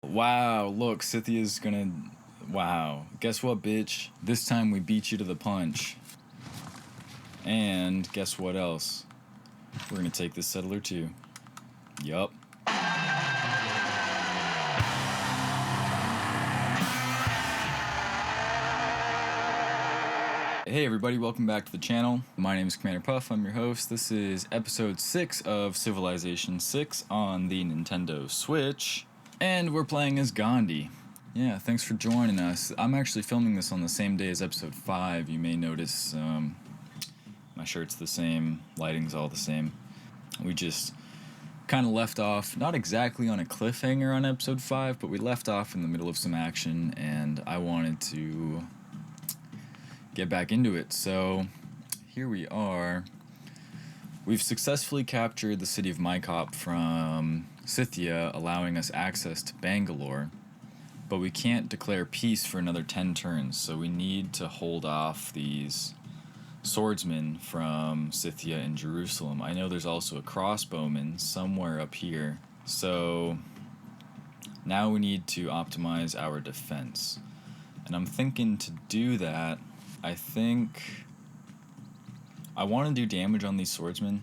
Wow, look, Scythia's gonna... Wow. Guess what, bitch? This time we beat you to the punch. And guess what else? We're gonna take this settler too. Yup. Hey everybody, welcome back to the channel. My name is Commander Puff, I'm your host. This is episode 6 of Civilization 6 on the Nintendo Switch. And we're playing as Gandhi. Yeah, thanks for joining us. I'm actually filming this on the same day as episode 5. You may notice my shirt's the same, lighting's all the same. We just kind of left off, not exactly on a cliffhanger on episode 5, but we left off in the middle of some action, and I wanted to get back into it. So here we are. We've successfully captured the city of Mycop from Scythia, allowing us access to Bangalore, but we can't declare peace for another 10 turns, so we need to hold off these swordsmen from Scythia and Jerusalem. I know there's also a crossbowman somewhere up here, so now we need to optimize our defense. And I'm thinking to do that, I think I want to do damage on these swordsmen,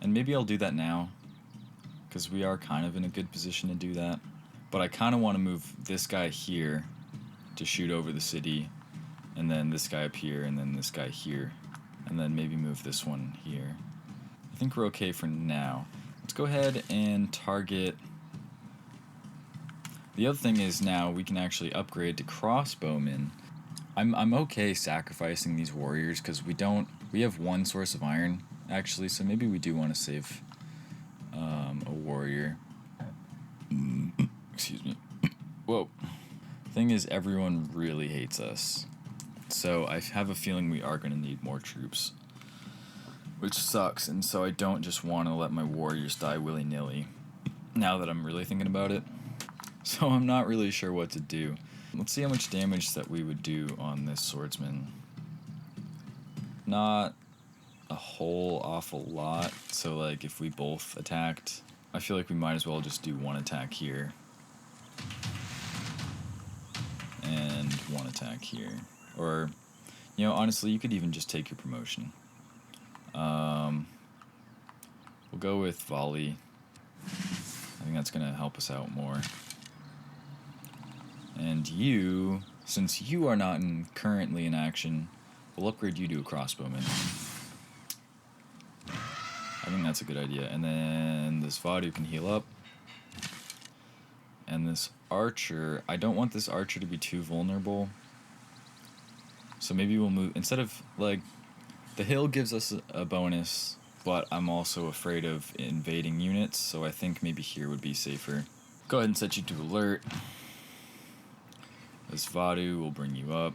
and maybe I'll do that now, because we are kind of in a good position to do that. But I kind of want to move this guy here to shoot over the city, and then this guy up here, and then this guy here, and then maybe move this one here. I think we're okay for now. Let's go ahead and target. The other thing is now we can actually upgrade to crossbowmen. I'm okay sacrificing these warriors because we have one source of iron actually, so maybe we do want to save a warrior. Excuse me. Whoa. Thing is, everyone really hates us, so I have a feeling we are going to need more troops, which sucks, and so I don't just want to let my warriors die willy-nilly now that I'm really thinking about it. So I'm not really sure what to do. Let's see how much damage that we would do on this swordsman. Not a whole awful lot, so like if we both attacked, I feel like we might as well just do one attack here. And one attack here. Or, you know, honestly, you could even just take your promotion. We'll go with volley. I think that's going to help us out more. And you, since you are not currently in action, we'll upgrade you to a crossbowman. I think that's a good idea. And then this Vadu can heal up. And this archer, I don't want this archer to be too vulnerable. So maybe we'll move, instead of, like, the hill gives us a bonus, but I'm also afraid of invading units, so I think maybe here would be safer. Go ahead and set you to alert. This Vadu will bring you up.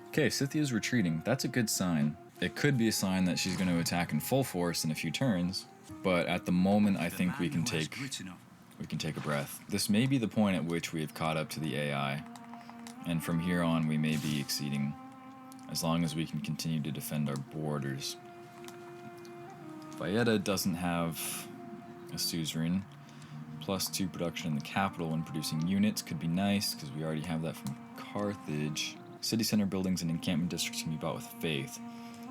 Okay, Scythia's retreating. That's a good sign. It could be a sign that she's going to attack in full force in a few turns, but at the moment I think we can take a breath. This may be the point at which we have caught up to the AI, and from here on we may be exceeding, as long as we can continue to defend our borders. Valletta doesn't have a suzerain. +2 production in the capital when producing units could be nice, because we already have that from Carthage. City center buildings and encampment districts can be bought with faith.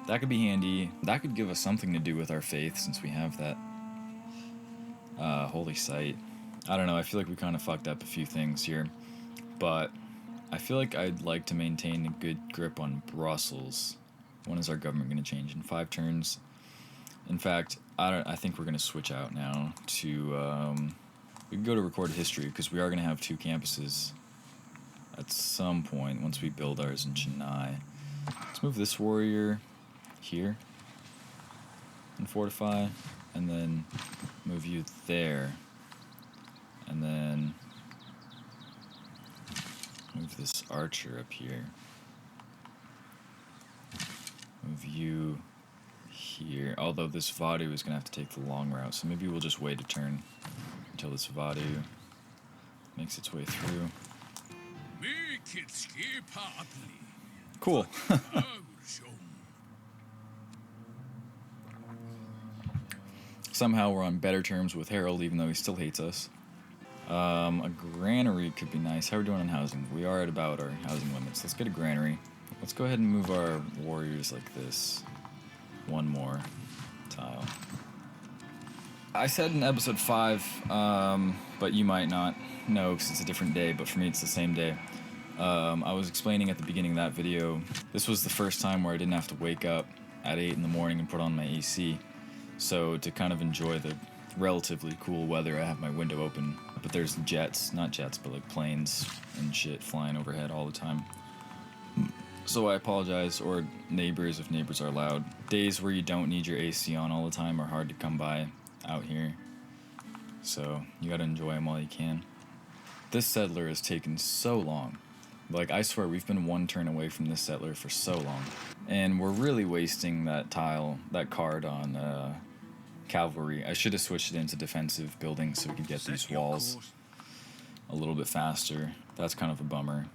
That could be handy. That could give us something to do with our faith, since we have that holy site. I don't know, I feel like we kind of fucked up a few things here, but I feel like I'd like to maintain a good grip on Brussels. When is our government going to change? In 5 turns? In fact, I think we're going to switch out now to... we can go to recorded history, because we are going to have 2 campuses at some point once we build ours in Chennai. Let's move this warrior here and fortify, and then move you there, and then move this archer up here. Move you here, although this Vadu is going to have to take the long route, so maybe we'll just wait a turn until this Vadu makes its way through. Cool. Somehow we're on better terms with Harold, even though he still hates us. A granary could be nice. How are we doing on housing? We are at about our housing limits. Let's get a granary. Let's go ahead and move our warriors like this. One more tile. I said in episode 5, but you might not know because it's a different day, but for me it's the same day. I was explaining at the beginning of that video, this was the first time where I didn't have to wake up at 8 in the morning and put on my AC. So to kind of enjoy the relatively cool weather, I have my window open, but there's jets, not jets, but like planes and shit flying overhead all the time. So I apologize, or neighbors if neighbors are loud. Days where you don't need your AC on all the time are hard to come by out here. So you gotta enjoy them while you can. This settler has taken so long. Like, I swear, we've been one turn away from this settler for so long. And we're really wasting that tile, that card on cavalry. I should have switched it into defensive buildings so we could get these walls a little bit faster. That's kind of a bummer.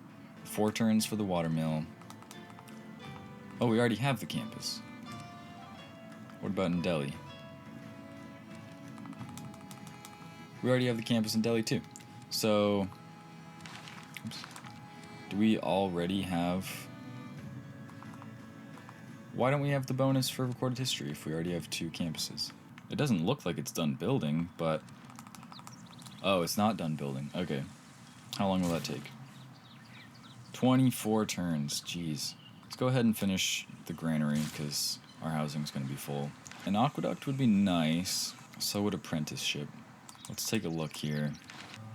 4 turns for the watermill. Oh, we already have the campus. What about in Delhi? We already have the campus in Delhi too. So, oops. Do we already have... Why don't we have the bonus for recorded history if we already have 2 campuses? It doesn't look like it's done building, but... Oh, it's not done building. Okay. How long will that take? 24 turns. Jeez. Let's go ahead and finish the granary, because our housing's going to be full. An aqueduct would be nice. So would apprenticeship. Let's take a look here.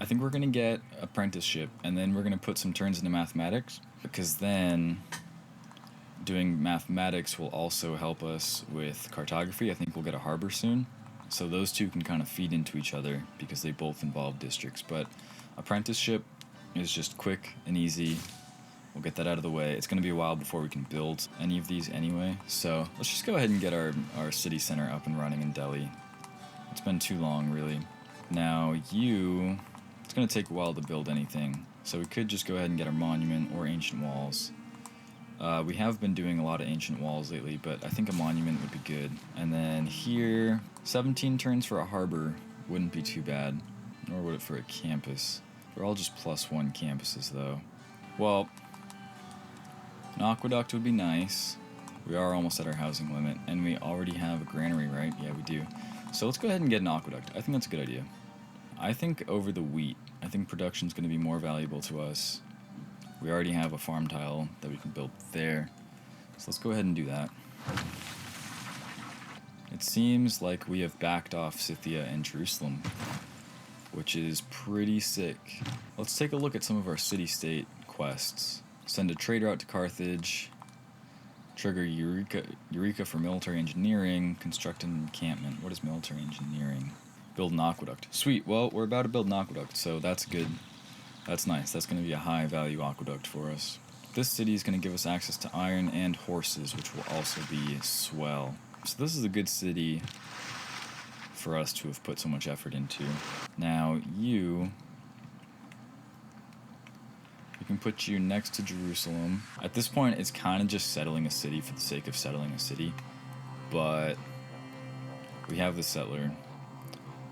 I think we're going to get apprenticeship, and then we're going to put some turns into mathematics, because then doing mathematics will also help us with cartography. I think we'll get a harbor soon. So those two can kind of feed into each other, because they both involve districts. But apprenticeship is just quick and easy. We'll get that out of the way. It's going to be a while before we can build any of these anyway. So let's just go ahead and get our city center up and running in Delhi. It's been too long, really. Now, it's going to take a while to build anything. So we could just go ahead and get our monument or ancient walls. We have been doing a lot of ancient walls lately, but I think a monument would be good. And then here, 17 turns for a harbor wouldn't be too bad. Nor would it for a campus. They're all just +1 campuses, though. Well, an aqueduct would be nice. We are almost at our housing limit, and we already have a granary, right? Yeah, we do. So let's go ahead and get an aqueduct. I think that's a good idea. I think over the wheat. I think production's going to be more valuable to us. We already have a farm tile that we can build there. So let's go ahead and do that. It seems like we have backed off Scythia and Jerusalem, which is pretty sick. Let's take a look at some of our city-state quests. Send a trader out to Carthage. Trigger Eureka for military engineering. Construct an encampment. What is military engineering? Build an aqueduct. Sweet. Well, we're about to build an aqueduct, so that's good. That's nice. That's going to be a high-value aqueduct for us. This city is going to give us access to iron and horses, which will also be swell. So this is a good city for us to have put so much effort into. Now, we can put you next to Jerusalem. At this point, it's kind of just settling a city for the sake of settling a city. But we have the settler,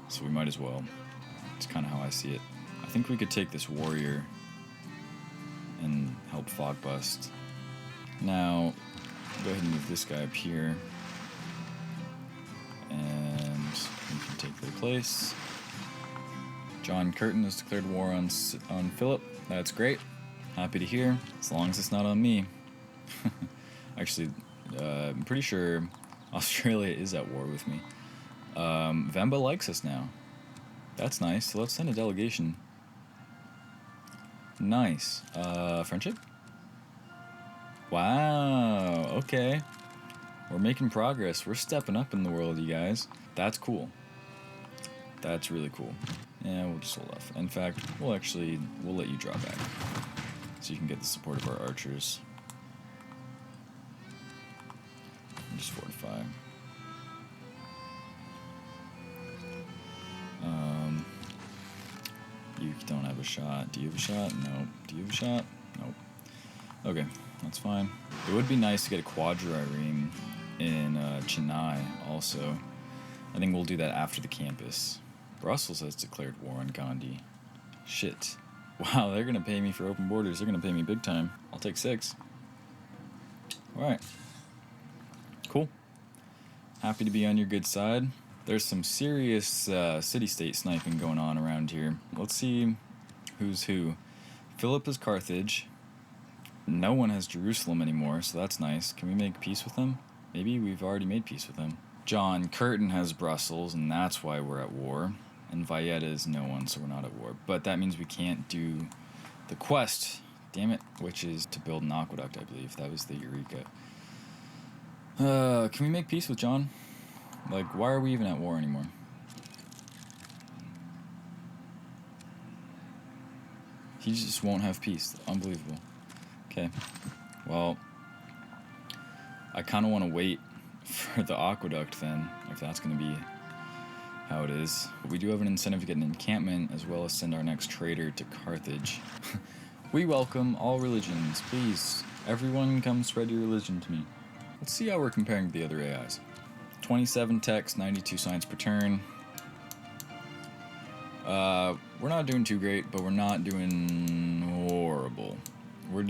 so we might as well. It's kind of how I see it. I think we could take this warrior and help fog bust. Now, go ahead and move this guy up here. And we can take their place. John Curtin has declared war on Philip. That's great. Happy to hear, as long as it's not on me. Actually, I'm pretty sure Australia is at war with me. Vemba likes us now. That's nice. So let's send a delegation. Nice. Friendship? Wow. Okay. We're making progress. We're stepping up in the world, you guys. That's cool. That's really cool. Yeah, we'll just hold off. In fact, we'll let you draw back, so you can get the support of our archers. Just fortify. You don't have a shot. Do you have a shot? No. Do you have a shot? Nope. Okay, that's fine. It would be nice to get a quadrireme in Chennai also. I think we'll do that after the campus. Brussels has declared war on Gandhi. Shit. Wow, they're gonna pay me for open borders. They're gonna pay me big time. I'll take 6. Alright. Cool. Happy to be on your good side. There's some serious city-state sniping going on around here. Let's see who's who. Philip is Carthage. No one has Jerusalem anymore, so that's nice. Can we make peace with them? Maybe we've already made peace with them. John Curtin has Brussels, and that's why we're at war. And Valletta is no one, so we're not at war. But that means we can't do the quest, damn it, which is to build an aqueduct, I believe. That was the Eureka. Can we make peace with John? Like, why are we even at war anymore? He just won't have peace. Unbelievable. Okay. Well, I kind of want to wait for the aqueduct then, if that's going to be how it is. But we do have an incentive to get an encampment, as well as send our next trader to Carthage. We welcome all religions. Please, everyone come spread your religion to me. Let's see how we're comparing to the other AIs. 27 text, 92 science per turn. We're not doing too great, but we're not doing horrible. We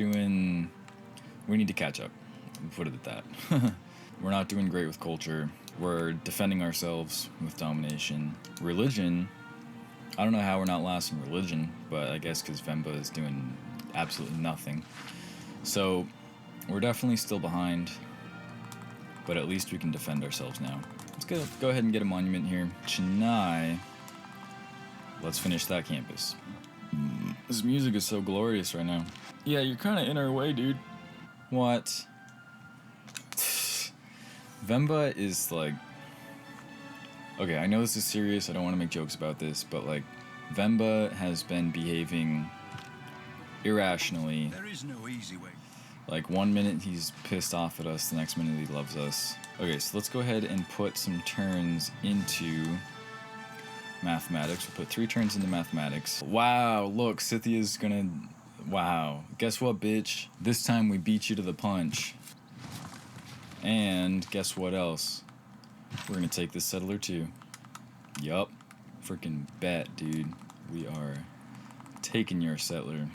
need to catch up. We'll put it at that. We're not doing great with culture. We're defending ourselves with domination. Religion, I don't know how we're not last in religion, but I guess because Vemba is doing absolutely nothing. So, we're definitely still behind, but at least we can defend ourselves now. Let's go ahead and get a monument here. Chennai. Let's finish that campus. This music is so glorious right now. Yeah, you're kind of in our way, dude. What? Vemba is like... Okay, I know this is serious. I don't want to make jokes about this, but like, Vemba has been behaving irrationally. There is no easy way. Like, one minute he's pissed off at us, the next minute he loves us. Okay, so let's go ahead and put some turns into mathematics. We'll put 3 turns into mathematics. Wow, look, Scythia's gonna... Wow. Guess what, bitch? This time we beat you to the punch. And guess what else? We're gonna take this settler too. Yup. Freaking bet, dude. We are taking your settler.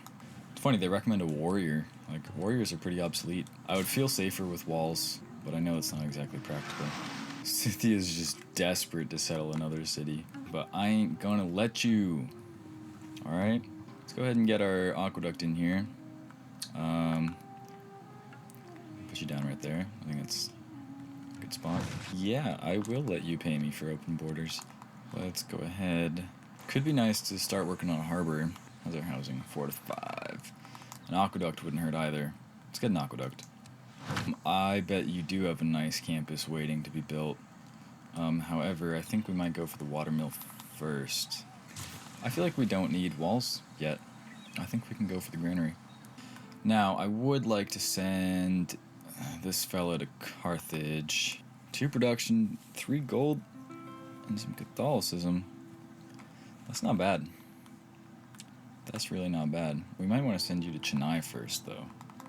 It's funny, they recommend a warrior. Like, warriors are pretty obsolete. I would feel safer with walls, but I know it's not exactly practical. Scythia is just desperate to settle another city. But I ain't gonna let you. Alright? Let's go ahead and get our aqueduct in here. Put you down right there. I think that's a good spot. Yeah, I will let you pay me for open borders. Let's go ahead. Could be nice to start working on a harbor. How's our housing? 4 to 5. An aqueduct wouldn't hurt either. Let's get an aqueduct. I bet you do have a nice campus waiting to be built. However, I think we might go for the watermill first. I feel like we don't need walls yet. I think we can go for the granary. Now, I would like to send this fella to Carthage. 2 production, 3 gold, and some Catholicism. That's not bad. That's really not bad. We might want to send you to Chennai first, though.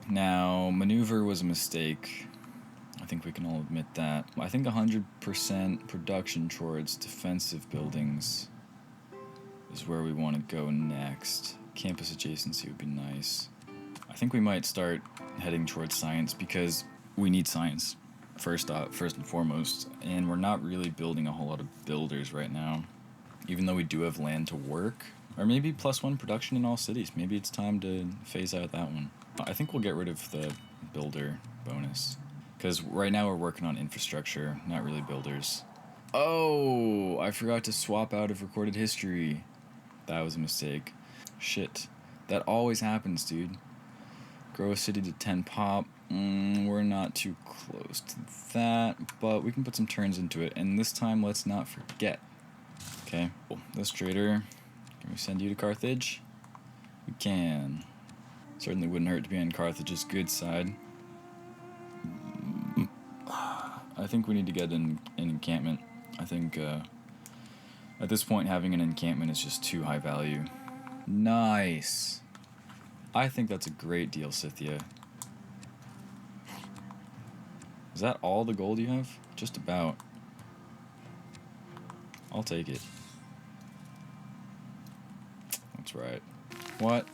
Now, maneuver was a mistake. I think we can all admit that. I think 100% production towards defensive buildings is where we want to go next. Campus adjacency would be nice. I think we might start heading towards science because we need science first and foremost, and we're not really building a whole lot of builders right now, even though we do have land to work. Or maybe +1 production in all cities. Maybe it's time to phase out that one. I think we'll get rid of the builder bonus, because right now we're working on infrastructure, not really builders. Oh, I forgot to swap out of recorded history. That was a mistake. Shit. That always happens, dude. Grow a city to 10 pop. We're not too close to that, but we can put some turns into it. And this time, let's not forget. Okay, cool. This trader, can we send you to Carthage? We can. Certainly wouldn't hurt to be on Carthage's good side. I think we need to get an encampment. I think at this point having an encampment is just too high value. Nice. I think that's a great deal, Scythia. Is that all the gold you have? Just about. I'll take it. Let's That's right. What?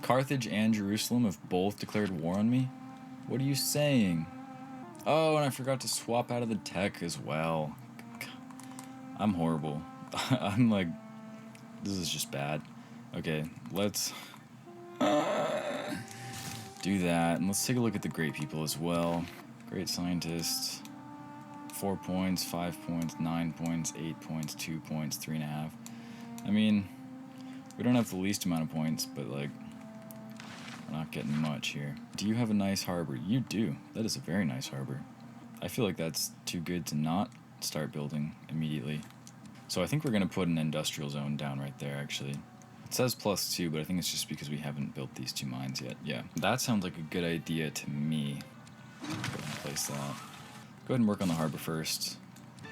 Carthage and Jerusalem have both declared war on me? What are you saying? Oh, and I forgot to swap out of the tech as well. I'm horrible. I'm like, this is just bad. Okay, let's do that. And let's take a look at the great people as well. Great scientists. 4 points, 5 points, 9 points, 8 points, 2 points, 3.5. I mean, we don't have the least amount of points, but like, we're not getting much here. Do you have a nice harbor? You do. That is a very nice harbor. I feel like that's too good to not start building immediately. So I think we're going to put an industrial zone down right there, actually. It says +2, but I think it's just because we haven't built these 2 mines yet. Yeah, that sounds like a good idea to me. Go ahead and place that. Go ahead and work on the harbor first.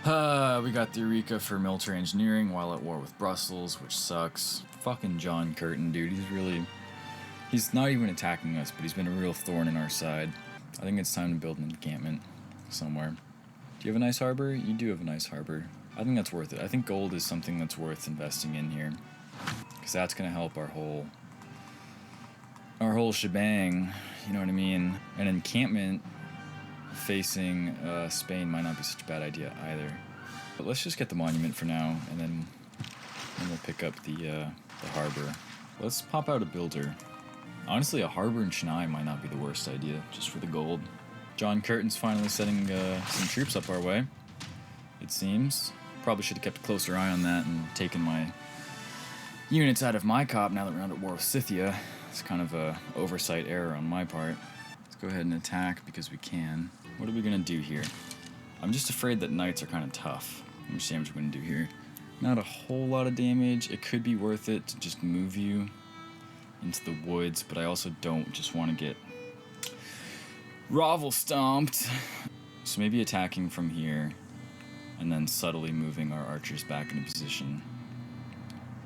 We got the Eureka for military engineering while at war with Brussels, which sucks. Fucking John Curtin, dude. He's not even attacking us, but he's been a real thorn in our side. I think it's time to build an encampment somewhere. Do you have a nice harbor? You do have a nice harbor. I think that's worth it. I think gold is something that's worth investing in here, because that's going to help our whole shebang, you know what I mean? An encampment facing Spain might not be such a bad idea either. But let's just get the monument for now, and then we'll pick up the harbor. Let's pop out a builder. Honestly, a harbor in Chennai might not be the worst idea, just for the gold. John Curtin's finally setting some troops up our way, it seems. Probably should have kept a closer eye on that and taken my units out of my cop now that we're at war with Scythia. It's kind of a oversight error on my part. Let's go ahead and attack because we can. What are we going to do here? I'm just afraid that knights are kind of tough. How much damage we're going to do here? Not a whole lot of damage. It could be worth it to just move you into the woods, but I also don't just want to get Rovel stomped. So maybe attacking from here and then subtly moving our archers back into position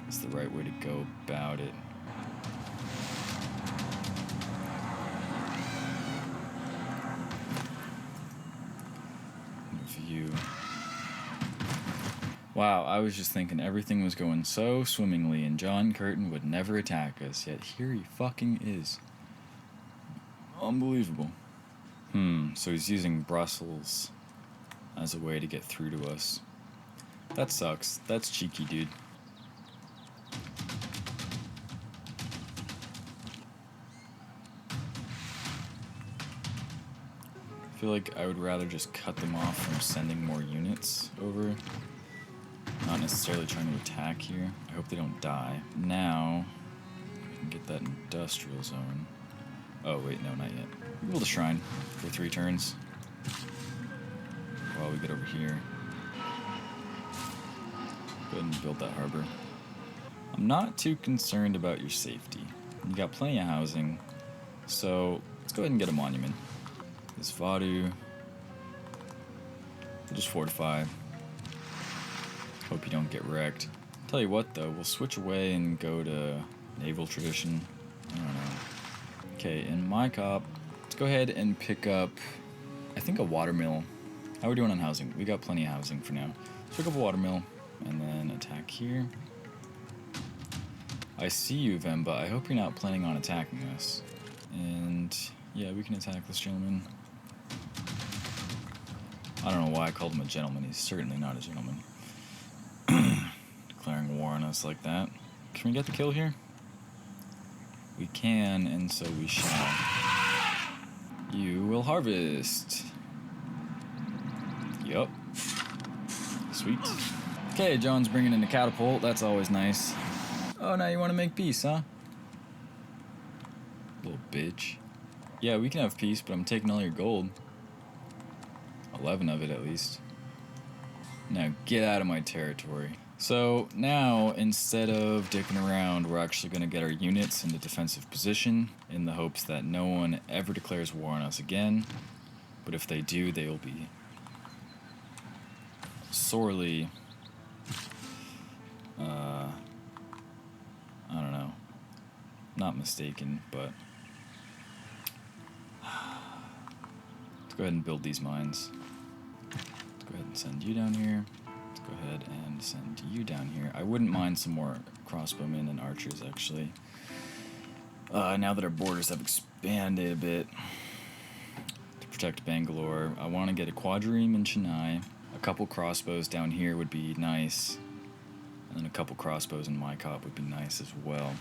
is the right way to go about it. View. Wow, I was just thinking everything was going so swimmingly and John Curtin would never attack us, yet here he fucking is. Unbelievable. So he's using Brussels as a way to get through to us. That sucks. That's cheeky, dude. I feel like I would rather just cut them off from sending more units over. Not necessarily trying to attack here. I hope they don't die. Now, we can get that industrial zone. Oh, wait, no, not yet. We'll build a shrine for 3 turns. While we get over here. Go ahead and build that harbor. I'm not too concerned about your safety. You got plenty of housing. So, let's go ahead and get a monument. This Vadu. We'll just fortify. Hope you don't get wrecked. Tell you what though, we'll switch away and go to naval tradition. I don't know. Okay, in my cop, let's go ahead and pick up, I think, a watermill. How are we doing on housing? We got plenty of housing for now. Let's pick up a watermill and then attack here. I see you, Vemba. I hope you're not planning on attacking us. And yeah, we can attack this gentleman. I don't know why I called him a gentleman. He's certainly not a gentleman. Declaring war on us like that. Can we get the kill here? We can, and so we shall. You will harvest. Yup. Sweet. Okay, John's bringing in a catapult. That's always nice. Oh, now you want to make peace, huh? Little bitch. Yeah, we can have peace, but I'm taking all your gold. 11 of it, at least. Now, get out of my territory. So, now, instead of dicking around, we're actually going to get our units into defensive position in the hopes that no one ever declares war on us again. But if they do, they will be sorely, I don't know, not mistaken, but let's go ahead and build these mines. Let's go ahead and send you down here. Let's go ahead and send you down here. I wouldn't mind some more crossbowmen and archers, actually. Now that our borders have expanded a bit to protect Bangalore, I want to get a quadrireme in Chennai. A couple crossbows down here would be nice. And then a couple crossbows in Maikop would be nice as well.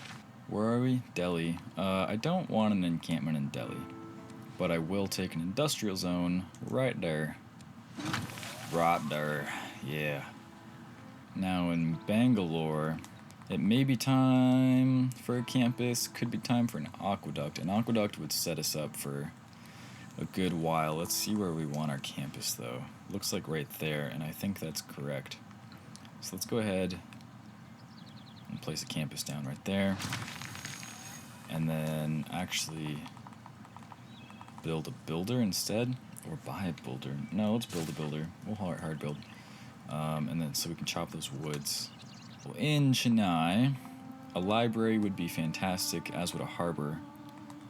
Where are we? Delhi. I don't want an encampment in Delhi, but I will take an industrial zone right there. Right there. Yeah. Now in Bangalore, it may be time for a campus, could be time for an aqueduct. An aqueduct would set us up for a good while. Let's see where we want our campus, though. Looks like right there, and I think that's correct. So let's go ahead and place a campus down right there. And then actually build a builder instead, or buy a builder. No, let's build a builder. We'll hard build. And then so we can chop those woods. Well, in Chennai, a library would be fantastic, as would a harbor.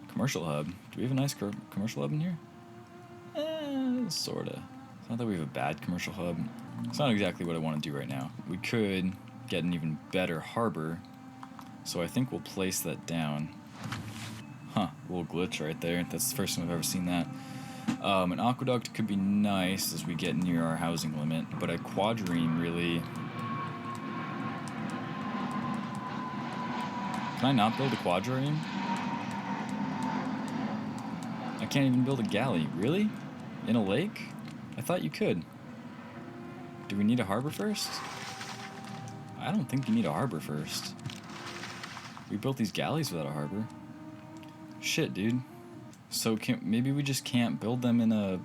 Commercial hub. Do we have a nice commercial hub in here? Sorta. It's not that we have a bad commercial hub. It's not exactly what I want to do right now. We could get an even better harbor, so I think we'll place that down. Huh, a little glitch right there. That's the first time I've ever seen that. An aqueduct could be nice as we get near our housing limit, but a quadrireme really... Can I not build a quadrireme? I can't even build a galley. Really? In a lake? I thought you could. Do we need a harbor first? I don't think you need a harbor first. We built these galleys without a harbor. Shit, dude. So maybe we just can't build them in a...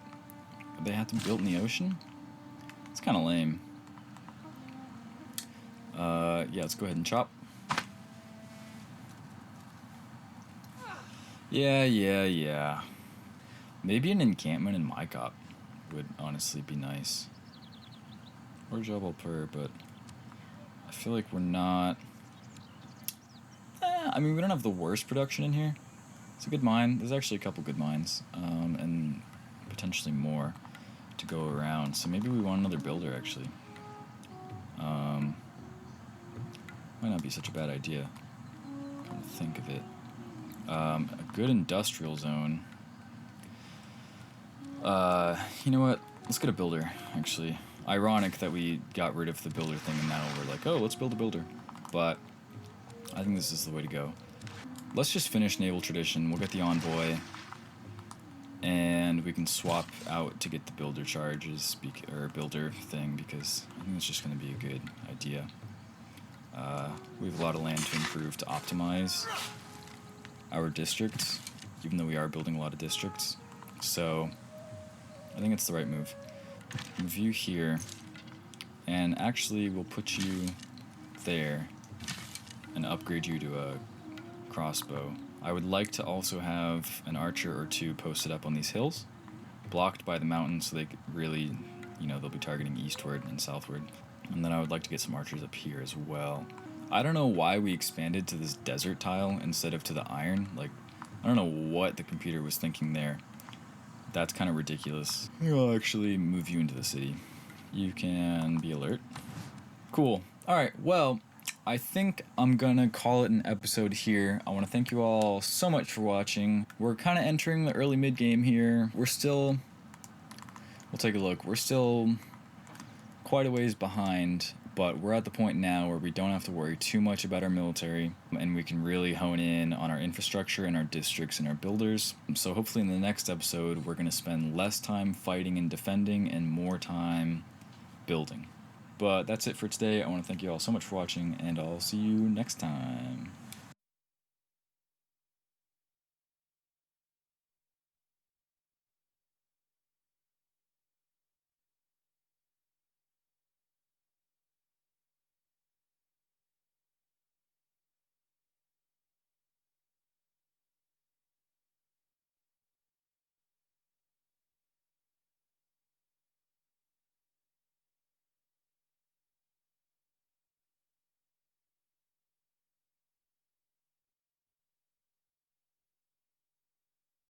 They have to be built in the ocean? It's kind of lame. Yeah, let's go ahead and chop. Yeah. Maybe an encampment in Maikop would honestly be nice. Or Jabalpur, but I feel like we're not... I mean, we don't have the worst production in here. It's a good mine. There's actually a couple good mines, and potentially more to go around. So maybe we want another builder, actually. Might not be such a bad idea. Come to think of it. A good industrial zone. You know what? Let's get a builder, actually. Ironic that we got rid of the builder thing and now we're like, oh, let's build a builder. But I think this is the way to go. Let's just finish Naval Tradition. We'll get the Envoy. And we can swap out to get the builder charges, or builder thing, because I think it's just going to be a good idea. We have a lot of land to improve to optimize our districts, even though we are building a lot of districts. So I think it's the right move. Move you here, and actually we'll put you there and upgrade you to a crossbow. I would like to also have an archer or two posted up on these hills, blocked by the mountains, so they could really, they'll be targeting eastward and southward. And then I would like to get some archers up here as well. I don't know why we expanded to this desert tile instead of to the iron. Like, I don't know what the computer was thinking there. That's kind of ridiculous. I'll actually move you into the city. You can be alert. Cool. Alright, well, I think I'm gonna call it an episode here. I want to thank you all so much for watching. We're kind of entering the early mid-game here. We'll take a look. We're still quite a ways behind, but we're at the point now where we don't have to worry too much about our military, and we can really hone in on our infrastructure and our districts and our builders. So hopefully in the next episode, we're going to spend less time fighting and defending and more time building. But that's it for today. I want to thank you all so much for watching, and I'll see you next time.